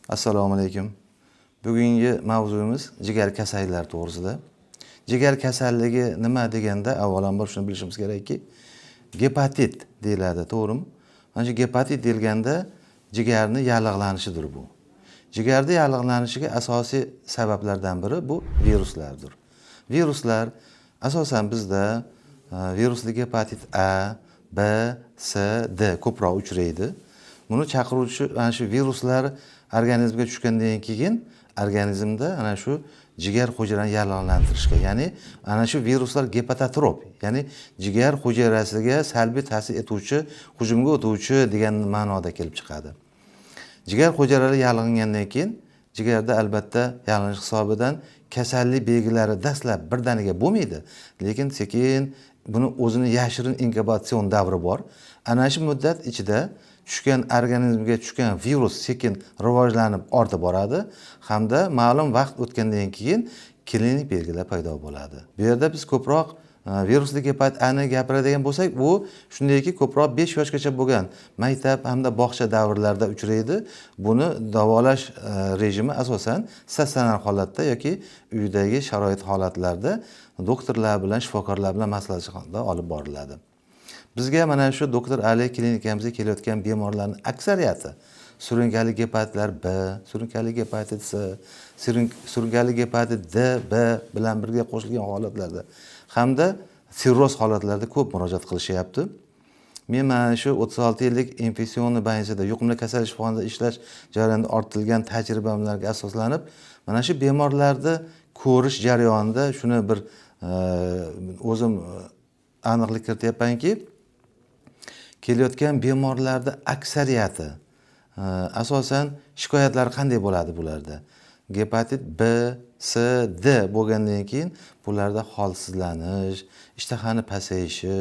Assalomu alaykum. Bugungi mavzuyimiz jigar kasalligi to'g'risida. Jigar kasalligi nima deganda, avvalambor shuni bilishimiz kerakki, gepatit deyiladi, to'g'rimi? Mana shu gepatit deyilganda jigarning yallig'lanishidir bu. Jigarda yallig'lanishiga asosiy sabablardan biri bu viruslardir. Viruslar asosan bizda virusli gepatit A, B, C, D ko'proq uchraydi. Buni chaqiruvchi ana shu viruslar organizmga tushgandan keyin organizmda ana shu jigar hujayralarni yallig'lantirishga, ya'ni ana shu viruslar gepatotrop, ya'ni jigar hujayrasiga salbiy ta'sir etuvchi, hujumga o'tuvchi degan ma'noda kelib chiqadi. Jigar hujayralari yallig'langandan keyin jigarda albatta yallig'lanish hisobidan kasallik belgilari dastlab birdaniga bo'lmaydi, lekin sekin buni o'zini yashirin inkubatsion davri bor. Ana shu muddat ichida tushgan organizmga tushgan virus sekin rivojlanib ortib boradi hamda ma'lum vaqt o'tgandan keyin klinik belgilar paydo bo'ladi. Bu yerda biz ko'proq virusli gepatit A'ni gapiradigan bo'lsak, bu shundayki ko'proq 5 yoshgacha bo'lgan maktab hamda bog'cha davrlarida uchraydi. Buni davolash rejimi asosan statsionar holatda yoki uydagi sharoit holatlarda doktorlar bilan, shifokorlar bilan maslahatda olib boriladi. Bizga mana shu doktor Ali klinikamizga kelayotgan bemorlarning aksariyati surunkali gepatitlar B, surunkali gepatit C, surunkali gepatit D, B bilan birga qo'shilgan holatlarda hamda sirroz holatlarida ko'p murojaat qilishyapti. Men mana shu 36 yillik infeksion больницада, yuqumli kasallik shifoxonasida ishlash jarayonida orttirilgan tajribamlarga asoslanib, mana shu bemorlarni ko'rish jarayonida shuni bir o'zim aniqlik kirityapmanki, kelayotgan bemorlarda aksariyati asosan shikoyatlar qanday bo'ladi bularda? Gepatit B, C, D bo'lgandan keyin bularda holsizlanish, ishtahani pasayishi,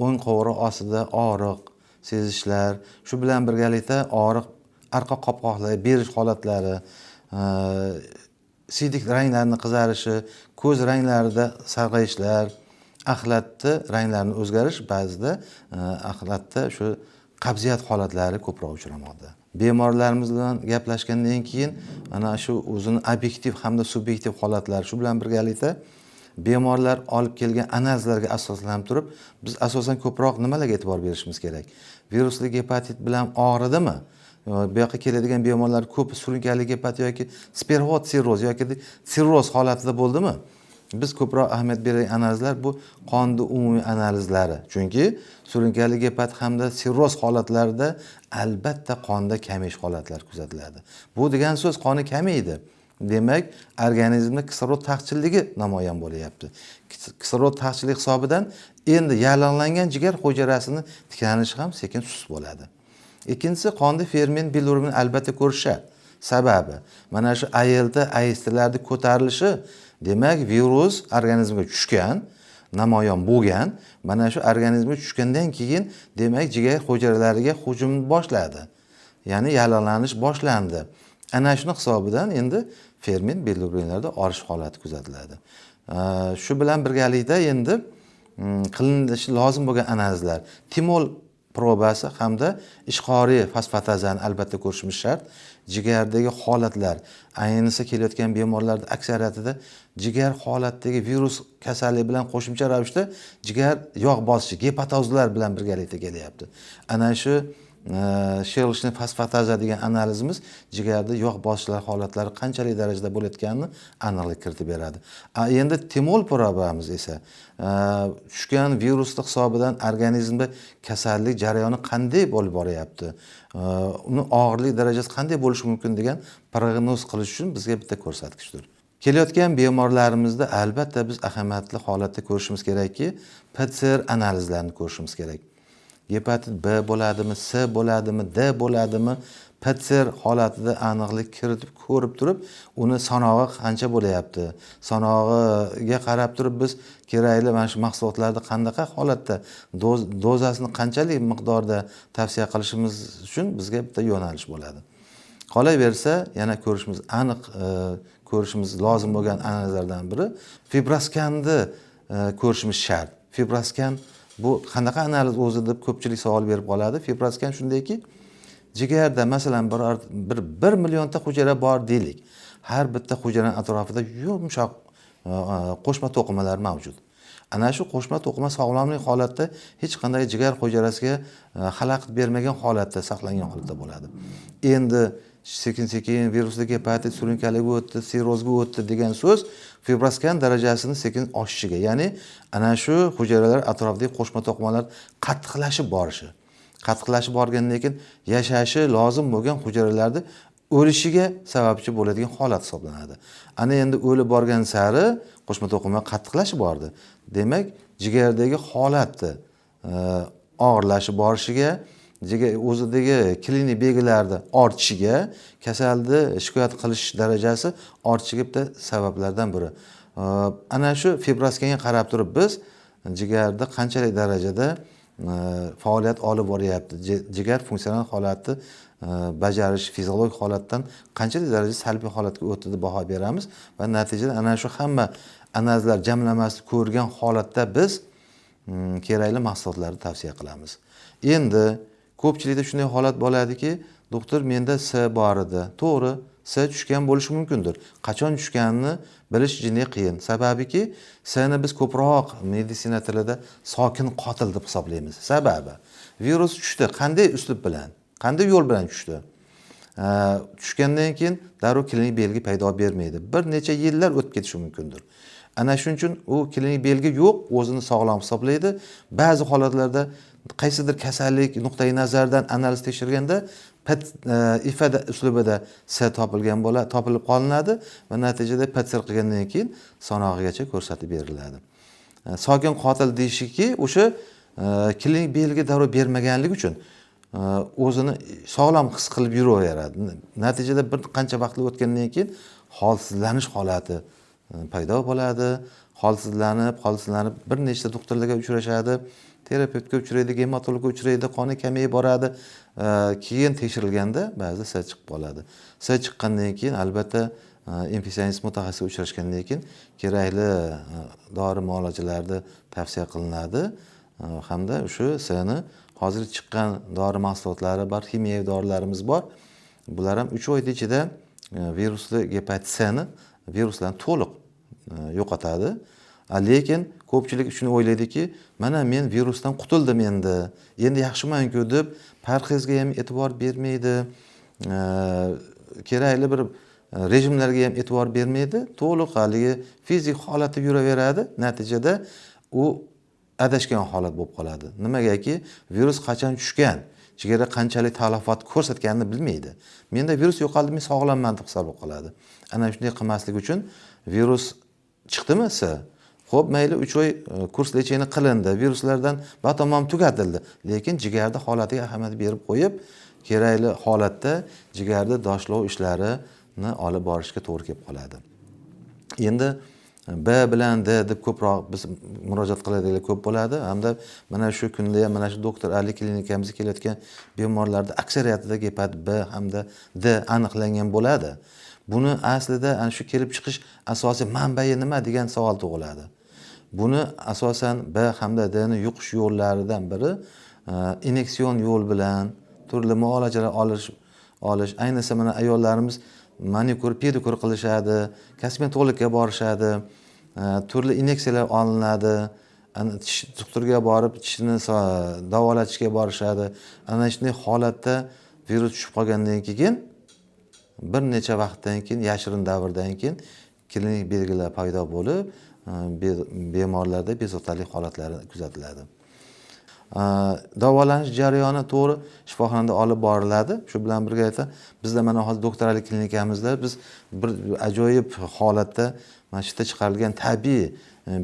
o'ng qo'riq ostida og'riq sezishlar, shu bilan birgalikda og'riq arqa qopqoqlarga berish holatlari, siydik ranglarning qizarishi, ko'z ranglarida sarg'ayishlar, axlatni ranglarini o'zgarish, ba'zida axlatda shu qabziyat holatlari ko'proq uchramoqda. Bemorlarimiz bilan gaplashgandan keyin ana shu o'zini obyektiv hamda subyektiv holatlari, shu bilan birgalikda bemorlar olib kelgan analizlarga asoslanib turib, biz asosan ko'proq nimalarga e'tibor berishimiz kerak? Virusli gepatit bilan og'ridimi? Bu yoqqa keladigan bemorlar ko'p surunkali gepatit yoki sperxod sirroz yoki sirroz holatida bo'ldimi? Biz ko'proq ahamiyat beradigan analizlar bu qonni umumiy analizlari. Chunki surunkali gepatit hamda sirroz holatlarida albatta qonda kamish holatlari kuzatiladi. Bu degan so'z qoni kamaydi. Demak, organizmda kislorod taqchilligi namoyon bo'lyapti. Kislorod taqchilligi hisobidan endi yallig'langan jigar hujayrasini tiklanishi ham sekin sust bo'ladi. Ikkinchisi, qonda ferment bilirubin albatta ko'rishadi. Sababi mana shu ALT, ASTlarning ko'tarilishi, demak virus organizmga tushgan, namoyon bo'lgan, mana shu organizmga tushgandan keyin demak jigar hujayralariga hujum boshladi. Ya'ni yallig'lanish boshlandi. Ana shuni hisobidan endi ferment bilirubinlarda orish holati kuzatiladi. Shu bilan birgalikda endi qilinishi lozim bo'lgan analizlar timol probasi hamda ishqoriy fosfatazani albatta ko'rishimiz shart. Jigardagi holatlar, ayniqsa kelayotgan bemorlarda aksariyatida jigar holatdagi virus kasalligi bilan qo'shimcha ravishda jigar yog' bosishi, gepatozlar bilan birgalikda kelyapti. Ana shu shelishni fosfataza degan analizimiz jigarda yog' bosishlar holatlari qanchalik darajada bo'layotganini aniqlik kiritib beradi. Endi timol probamiz esa tushgan virusning hisobidan organizmda kasallik jarayoni qanday bo'lib boryapti, uni og'irlik darajasi qanday bo'lishi mumkin degan prognoz qilish uchun bizga bitta ko'rsatkichdir. Kelayotgan bemorlarimizda albatta biz ahamiyatli holatda ko'rishimiz kerakki, PCR analizlarini ko'rishimiz kerak. Gepatit B bo'ladimi, C bo'ladimi, D bo'ladimi, PCR holatida aniqlik kiritib ko'rib turib, uni sanog'i qancha bo'layapti, sanog'iga qarab turib biz kerakli mana shu mahsulotlarni qanaqa holatda dozasini qanchalik miqdorda tavsiya qilishimiz uchun bizga bitta yo'nalish bo'ladi. Qolaversa, yana ko'rishimiz lozim bo'lgan analizlardan biri fibroskanni ko'rishimiz shart. Fibroskan bu qanaqa analiz o'zi deb ko'pchilik savol berib qoladi. Fibroskan shundayki, jigarda masalan bir millionta hujayra bor deylik. Har bitta hujayraning atrofida yumshoq qo'shma to'qimalar mavjud. Ana shu qo'shma to'qima sog'lomlik holatda hech qanday jigar hujayrasiga xalaqit bermagan holatda saqlangan holatda bo'ladi. Endi sekin virusli gepatit surunkaliga o'tdi, sirrozga o'tdi degan so'z fibroskan darajasini sekin oshishiga, ya'ni ana shu hujayralar atrofidagi qo'shma to'qimalar qattiqlashib borishi. Qattiqlashib borgandan keyin yashashi lozim bo'lgan hujayralarning o'lishiga sababchi bo'ladigan holat hisoblanadi. Ana endi o'lib borgan sari qo'shma to'qima qattiqlashib bordi. Demak, jigardagi holatni og'irlashib borishiga, o'zidagi klinik belgilarni ortishiga, kasalni shikoyat qilish darajasi ortishiga bitta sabablardan biri. Ana shu fibroskanga qarab turib biz jigarda qanchalik darajada faoliyat olib boryapti, jigar funksional holatni bajarish fiziologik holatdan qanchalik darajada salbiy holatga o'tdi deb baho beramiz va natijada ana shu hamma analizlar jamlamasini ko'rgan holatda biz kerakli mahsulotlarni tavsiya qilamiz. Endi ko'pchilikda shunday holat bo'ladiki, doktor menda S bor edi. To'g'ri, S tushgan bo'lishi mumkindir. Qachon tushganini bilish juda qiyin. Sababiki S'ni biz ko'proq meditsina tilida sokin qotil deb hisoblaymiz. Sababi virus tushdi, qanday uslub bilan, qanday yo'l bilan tushdi? Tushgandan keyin darrov klinik belgi paydo bermaydi. Bir necha yillar o'tib ketishi mumkindir. Ana shuning uchun u klinik belgi yo'q, o'zini sog'lom hisoblaydi. Ba'zi holatlarda qaysidir kasallik nuqtai nazaridan analiz tekshirganda ifada uslubida S topilib qolinadi va natijada PCR qilgandan keyin sonog'igacha ko'rsatib beriladi. Sokin qotil deyishiki, o'sha klinik belgi darrov bermaganligi uchun o'zini sog'lom his qilib yuraveradi. Natijada bir qancha vaqt o'tgandan keyin holsizlanish holati paydo bo'ladi. Holsizlanib bir nechta doktorlarga uchrashadi, terapevtga uchraydi, gematologga uchraydi, qoni kamayib boradi. Keyin tekshirilganda ba'zi S chiqib qoladi. S chiqqandan keyin albatta infeksionist mutaxassisga uchrashgandan keyin kerakli dori muolajalarni tavsiya qilinadi hamda shu S'ni hozir chiqqan dori mahsulotlari bor, ximiyaviy dorilarimiz bor. Bular ham 3 oy ichida virusli gepatit C'ni viruslarni to'liq yo'qotadi. Lekin ko'pchilik shuni o'ylaydiki, mana men virusdan qutuldim endi yaxshiman-ku deb parhezga ham e'tibor bermaydi, kerakli bir rejimlarga ham e'tibor bermaydi, to'liq haligi fizik holatda yuraveradi. Natijada u adashgan holat bo'lib qoladi. Nimagaki, virus qachon tushgan, jigara qanchalik talafot ko'rsatganini bilmaydi. Menda virus yo'qoldi, men sog'lomman deb hisoblab qoladi. Ana shunday qilmaslik uchun virus chiqdimi S? Xo'p, mayli 3 oy kurs lecheni qilindi, viruslardan batamom tugatildi. Lekin jigarda holatiga ahamiyat berib qo'yib, kerakli holatda jigarda doshlov ishlarini olib borishga to'g'ri kelib qoladi. Endi B bilan D deb ko'proq biz murojaat qiladiganlar ko'p bo'ladi. Hamda mana shu kunda ham mana shu doktor Ali klinikamizga kelayotgan bemorlarda aksariyatida gepatit B hamda D aniqlangan bo'ladi. Buni aslida ana shu kelib chiqish asosiy manbai nima degan savol tug'iladi. Buni asosan B hamda D ni yuqish yo'llaridan biri ineksion yo'l bilan turli muolajalar olish. Ayniqsa mana ayollarimiz manikur, pedikur qilishadi, kosmetologga borishadi, turli ineksiyalar olinadi, tish doktorga borib tishni davolatishga borishadi. Ana shunday holatda virus tushib qolgandan keyin bir necha vaqtdan keyin, yashirin davrdan keyin klinik belgilar paydo bo'lib, bemorlarda bezovtalik holatlari kuzatiladi. Davolanish jarayoni to'g'ri shifoxonada olib boriladi. Shu bilan birga aytsam, bizda mana hozir doktoralik klinikamizda biz bir ajoyib holatda mana shu yerda chiqarilgan tabiiy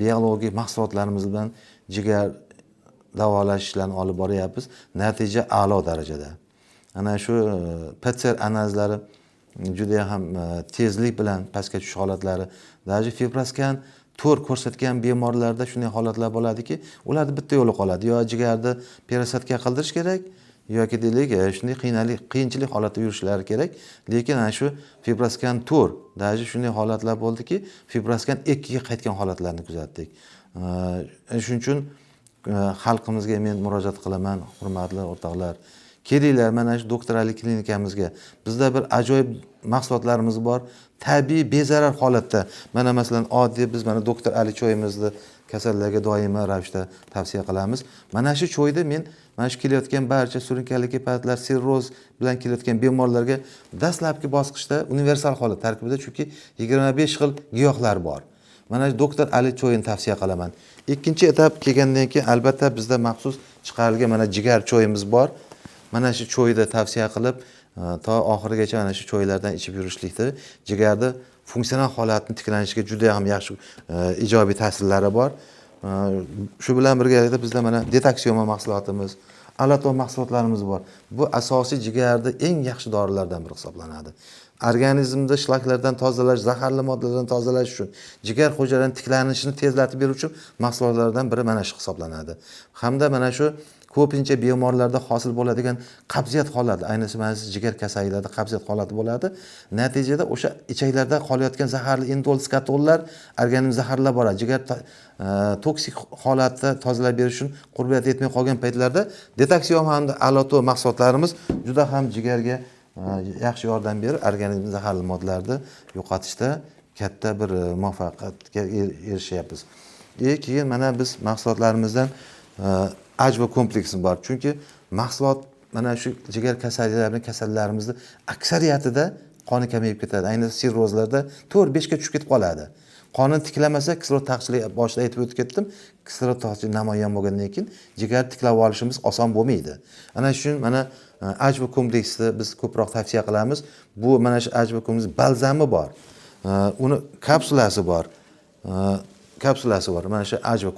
biologik mahsulotlarimiz bilan jigar davolash ishlarini olib boryapmiz. Natija a'lo darajada. Ana shu PCR analizlari juda ham tezlik bilan pastga tushish holatlari, даже fibroskan to'r ko'rsatgan bemorlarda shunday holatlar bo'ladiki, ularda bitta yo'li qoladi. Yo jigarni perostatga qildirish kerak, yoki deylik, shunday qiyinchilik holatda yurishlari kerak. Lekin ana shu fibroskan to'r, даже shunday holatlar bo'ldiki, fibroskan 2 ga qaytgan holatlarni kuzatdik. Shuning uchun xalqimizga men murojaat qilaman, hurmatli o'rtoqlar, kelinglar mana shu doktor Ali klinikamizga. Bizda bir ajoyib mahsulotlarimiz bor. Tabiiy, bezarar holatda. Mana masalan, oddiy biz mana doktor Ali choyimizni kasallarga doimiy ravishda tavsiya qilamiz. Mana shu choyda men mana shu kelayotgan barcha surunkali hepatitlar, sirroz bilan kelayotgan bemorlarga dastlabki bosqichda universal holat tarkibida, chunki 25 xil giyohlar bor. Mana shu doktor Ali choyini tavsiya qilaman. Ikkinchi etap kelgandan keyin albatta bizda maxsus chiqarilgan mana jigar choyimiz bor. Mana shu choyni tavsiya qilib, to oxirigacha mana shu choylardan ichib yurishlikda jigarda funksional holatni tiklanishiga juda ham yaxshi ijobiy ta'sirlari bor. Shu bilan birgalikda bizda mana detoksioma mahsulotimiz, alato mahsulotlarimiz bor. Bu asosiy jigarda eng yaxshi dorilardan biri hisoblanadi. Organizmda shlaklardan tozalash, zaharli moddalardan tozalash uchun, jigar hujayralarining tiklanishini tezlatib beruvchi mahsulotlardan biri mana shu hisoblanadi. Hamda mana shu ko'pincha bemorlarda hosil bo'ladigan qabziyat holati, ayniqsa mana jigar kasalliklarida qabziyat holati bo'ladi. Natijada o'sha ichaklarda qolayotgan zaharli indol skatollar organizm zaharlab boradi. Jigar toksik holatda tozalab berish uchun qurbiyat yetmay qolgan paytlarda detoksioma hamda alato mahsulotlarimiz juda ham jigarga yaxshi yordam berib, organizm zaharli moddalarni yo'qotishda katta bir muvaffaqiyatga erishyapmiz. Keyin mana biz mahsulotlarimizdan ajva kompleksi bor. Chunki mahsulot mana shu jigar kasallarimizni aksariyatida qoni kamayib ketadi. Ayniqsa sirrozlarda 4-5 ga tushib ketib qoladi. Qonni tiklamasa, kislorod taqchiligi boshida aytib o'tib ketdim. Kislorod taqchiligi namoyon bo'lgandan keyin jigar tiklab olishimiz oson bo'lmaydi. Ana shuning mana ajva kompleksini biz ko'proq tavsiya qilamiz. Bu mana shu ajva kompleksi balzami bor. Uni kapsulasi bor. Mana shu ajva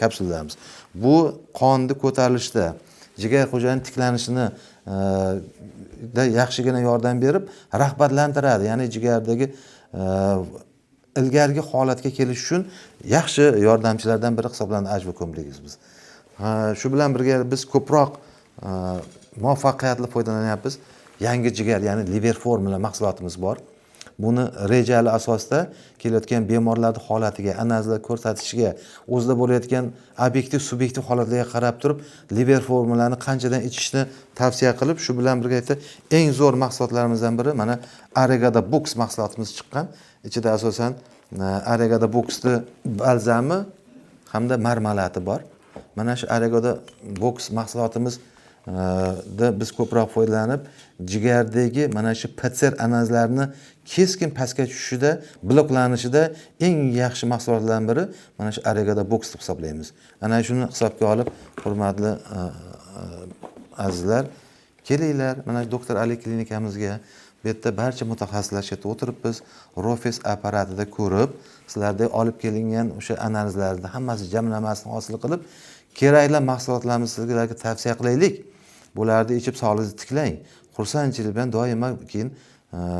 kapsulalarimiz. Bu qonni ko'tarilishda, jigar hujayraning tiklanishini da yaxshigina yordam berib, rag'batlantiradi. Ya'ni jigardagi ilgarigi holatga kelish uchun yaxshi yordamchilardan biri hisoblanadi ajva kompleksimiz. Shu bilan birga biz ko'proq muvaffaqiyatli foydalanyapmiz. Yangi jigar, ya'ni liver formula mahsulotimiz bor. Buni rejali asosda kelayotgan bemorlarning holatiga, analizlar ko'rsatishiga, o'zida bo'layotgan obyektiv, subyektiv holatlarga qarab turib, liver formulani qanchadan ichishni tavsiya qilib, shu bilan birgalikda eng zo'r mahsulotlarimizdan biri mana Aregada Box mahsulotimiz chiqqan. Ichida asosan Aregada Box'ni balzami hamda marmalati bor. Mana shu Aregada Box mahsulotimiz da biz ko'proq foydalanib, jigardagi mana shu PCR analizlarini keskin pastga tushishida, bloklanishida eng yaxshi mahsulotlardan biri mana shu Aregada Box deb hisoblaymiz. Ana shuni hisobga olib, hurmatli azizlar, kelinglar mana doktor Ali klinikamizga. Bu yerda barcha mutaxassislar shu yerda o'tiribmiz. Rofes apparatida ko'rib, sizlarda olib kelingan o'sha analizlarni hammasi jamlamasini hosil qilib, kerakli mahsulotlarimizni sizlarga tavsiya qilaylik. Bularni ichib sog'lig'ingizni tiklang. Xursandchilik bilan doimo keyin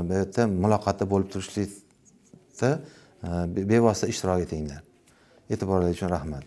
bu yerda muloqotda bo'lib turishlikda bevosita ishtirok etinglar. E'tiboringiz uchun rahmat.